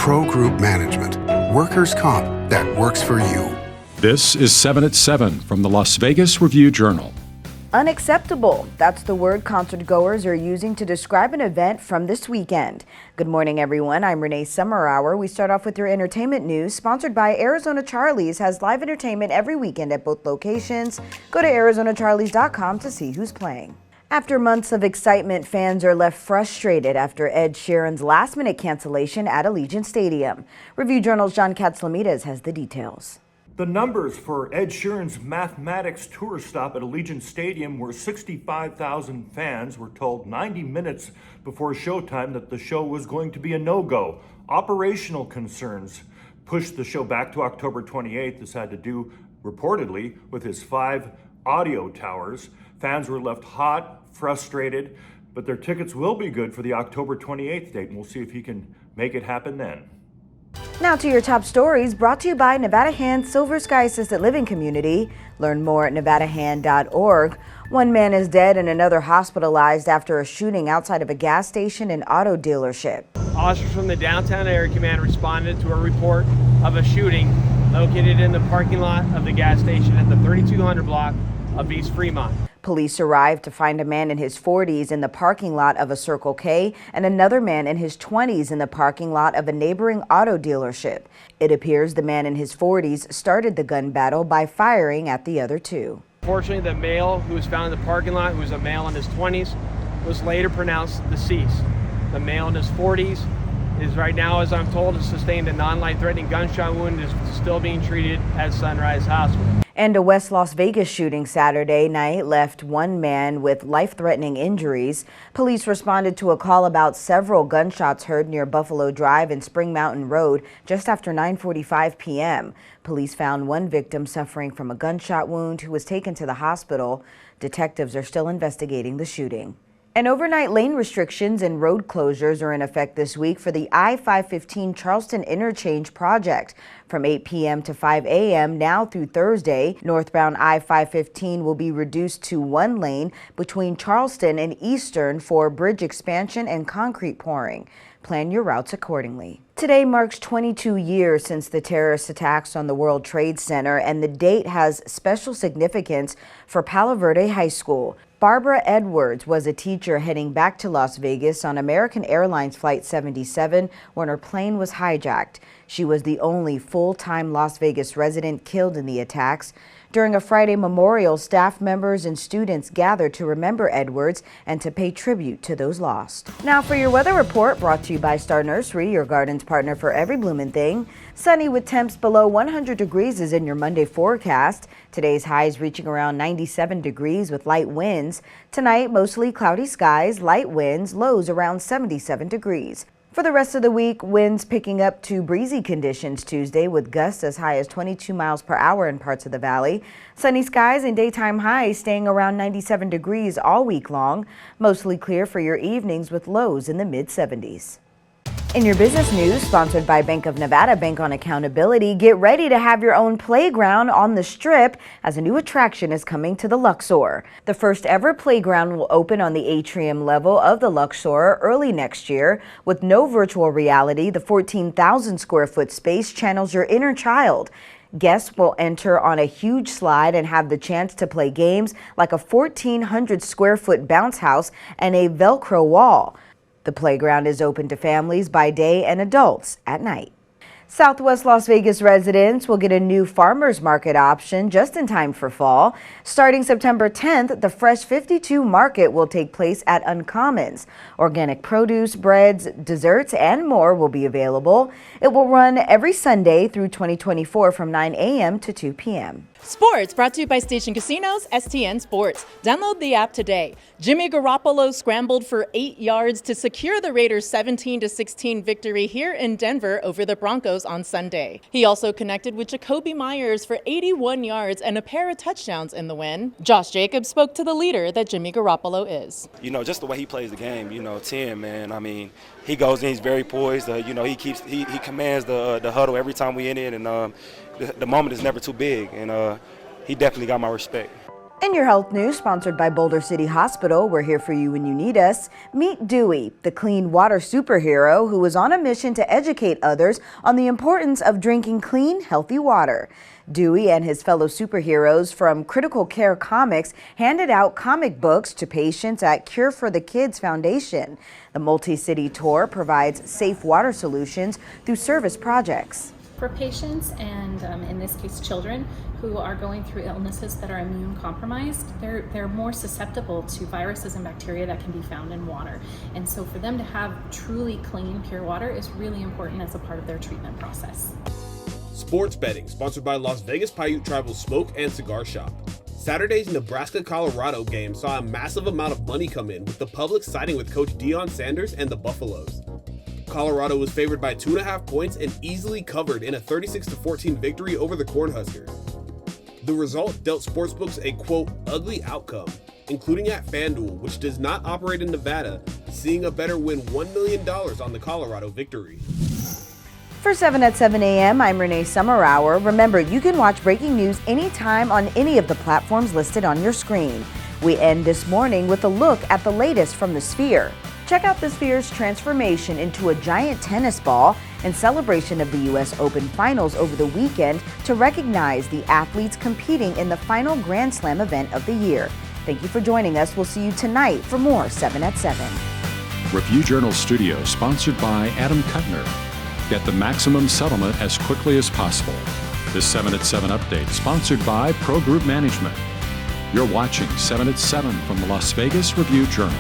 Pro Group Management. Workers' comp that works for you. This is 7 at 7 from the Las Vegas Review-Journal. Unacceptable. That's the word concert goers are using to describe an event from this weekend. Good morning, everyone. I'm Renee Summerhour. We start off with your entertainment news, sponsored by Arizona Charlie's. Has live entertainment every weekend at both locations. Go to ArizonaCharlies.com to see who's playing. After months of excitement, fans are left frustrated after Ed Sheeran's last-minute cancellation at Allegiant Stadium. Review-Journal's John Katslomides has the details. The numbers for Ed Sheeran's mathematics tour stop at Allegiant Stadium were 65,000 fans were told 90 minutes before showtime that the show was going to be a no-go. Operational concerns pushed the show back to October 28th. This had to do, reportedly, with his 5 audio towers. Fans were left hot, frustrated, but their tickets will be good for the October 28th date, and we'll see if he can make it happen then. Now to your top stories, brought to you by Nevada Hand Silver Sky Assisted Living Community. Learn more at nevadahand.org. One man is dead and another hospitalized after a shooting outside of a gas station and auto dealership. Officers from the Downtown Area Command responded to a report of a shooting located in the parking lot of the gas station at the 3200 block of East Fremont. Police arrived to find a man in his 40s in the parking lot of a Circle K and another man in his 20s in the parking lot of a neighboring auto dealership. It appears the man in his 40s started the gun battle by firing at the other two. Fortunately, the male who was found in the parking lot, who was a male in his 20s, was later pronounced deceased. The male in his 40s is right now, as I'm told, has sustained a non-life-threatening gunshot wound and is still being treated at Sunrise Hospital. And a West Las Vegas shooting Saturday night left one man with life-threatening injuries. Police responded to a call about several gunshots heard near Buffalo Drive and Spring Mountain Road just after 9:45 p.m. Police found one victim suffering from a gunshot wound who was taken to the hospital. Detectives are still investigating the shooting. And overnight lane restrictions and road closures are in effect this week for the I-515 Charleston Interchange project. From 8 p.m. to 5 a.m. now through Thursday, northbound I-515 will be reduced to one lane between Charleston and Eastern for bridge expansion and concrete pouring. Plan your routes accordingly. Today marks 22 years since the terrorist attacks on the World Trade Center, and the date has special significance for Palo Verde High School. Barbara Edwards was a teacher heading back to Las Vegas on American Airlines Flight 77 when her plane was hijacked. She was the only full-time Las Vegas resident killed in the attacks. During a Friday memorial, staff members and students gathered to remember Edwards and to pay tribute to those lost. Now for your weather report, brought to you by Star Nursery, your garden's partner for every bloomin' thing. Sunny with temps below 100 degrees is in your Monday forecast. Today's highs reaching around 97 degrees with light winds. Tonight, mostly cloudy skies, light winds, lows around 77 degrees. For the rest of the week, winds picking up to breezy conditions Tuesday with gusts as high as 22 miles per hour in parts of the valley. Sunny skies and daytime highs staying around 97 degrees all week long. Mostly clear for your evenings with lows in the mid-70s. In your business news, sponsored by Bank of Nevada, Bank on Accountability, get ready to have your own playground on the Strip as a new attraction is coming to the Luxor. The first ever playground will open on the atrium level of the Luxor early next year. With no virtual reality, the 14,000 square foot space channels your inner child. Guests will enter on a huge slide and have the chance to play games like a 1,400 square foot bounce house and a Velcro wall. The playground is open to families by day and adults at night. Southwest Las Vegas residents will get a new farmers market option just in time for fall. Starting September 10th, the Fresh 52 market will take place at Uncommons. Organic produce, breads, desserts, and more will be available. It will run every Sunday through 2024 from 9 a.m. to 2 p.m. Sports brought to you by Station Casinos, STN Sports. Download the app today. Jimmy Garoppolo scrambled for 8 yards to secure the Raiders' 17-16 victory here in Denver over the Broncos on Sunday. He also connected with Jacoby Myers for 81 yards and a pair of touchdowns in the win. Josh Jacobs spoke to the leader that Jimmy Garoppolo is. You know, just the way he plays the game, 10, man. I mean, he goes in, he's very poised. He commands the huddle every time we in it, and the moment is never too big, and he definitely got my respect. In your health news, sponsored by Boulder City Hospital, we're here for you when you need us. Meet Dewey, the clean water superhero who is on a mission to educate others on the importance of drinking clean, healthy water. Dewey and his fellow superheroes from Critical Care Comics handed out comic books to patients at Cure for the Kids Foundation. The multi-city tour provides safe water solutions through service projects. For patients and in this case children who are going through illnesses that are immune compromised, they're more susceptible to viruses and bacteria that can be found in water. And so for them to have truly clean, pure water is really important as a part of their treatment process. Sports betting, sponsored by Las Vegas Paiute Tribal Smoke and Cigar Shop. Saturday's Nebraska-Colorado game saw a massive amount of money come in, with the public siding with Coach Deion Sanders and the Buffaloes. Colorado was favored by 2.5 points and easily covered in a 36-14 victory over the Cornhuskers. The result dealt sportsbooks a, quote, ugly outcome, including at FanDuel, which does not operate in Nevada, seeing a better win $1 million on the Colorado victory. For 7 at 7 a.m., I'm Renee Summerhour. Remember, you can watch breaking news anytime on any of the platforms listed on your screen. We end this morning with a look at the latest from the Sphere. Check out the Sphere's transformation into a giant tennis ball in celebration of the U.S. Open Finals over the weekend to recognize the athletes competing in the final Grand Slam event of the year. Thank you for joining us. We'll see you tonight for more 7 at 7. Review Journal Studio, sponsored by Adam Kuttner. Get the maximum settlement as quickly as possible. This 7 at 7 update, sponsored by Pro Group Management. You're watching 7 at 7 from the Las Vegas Review Journal.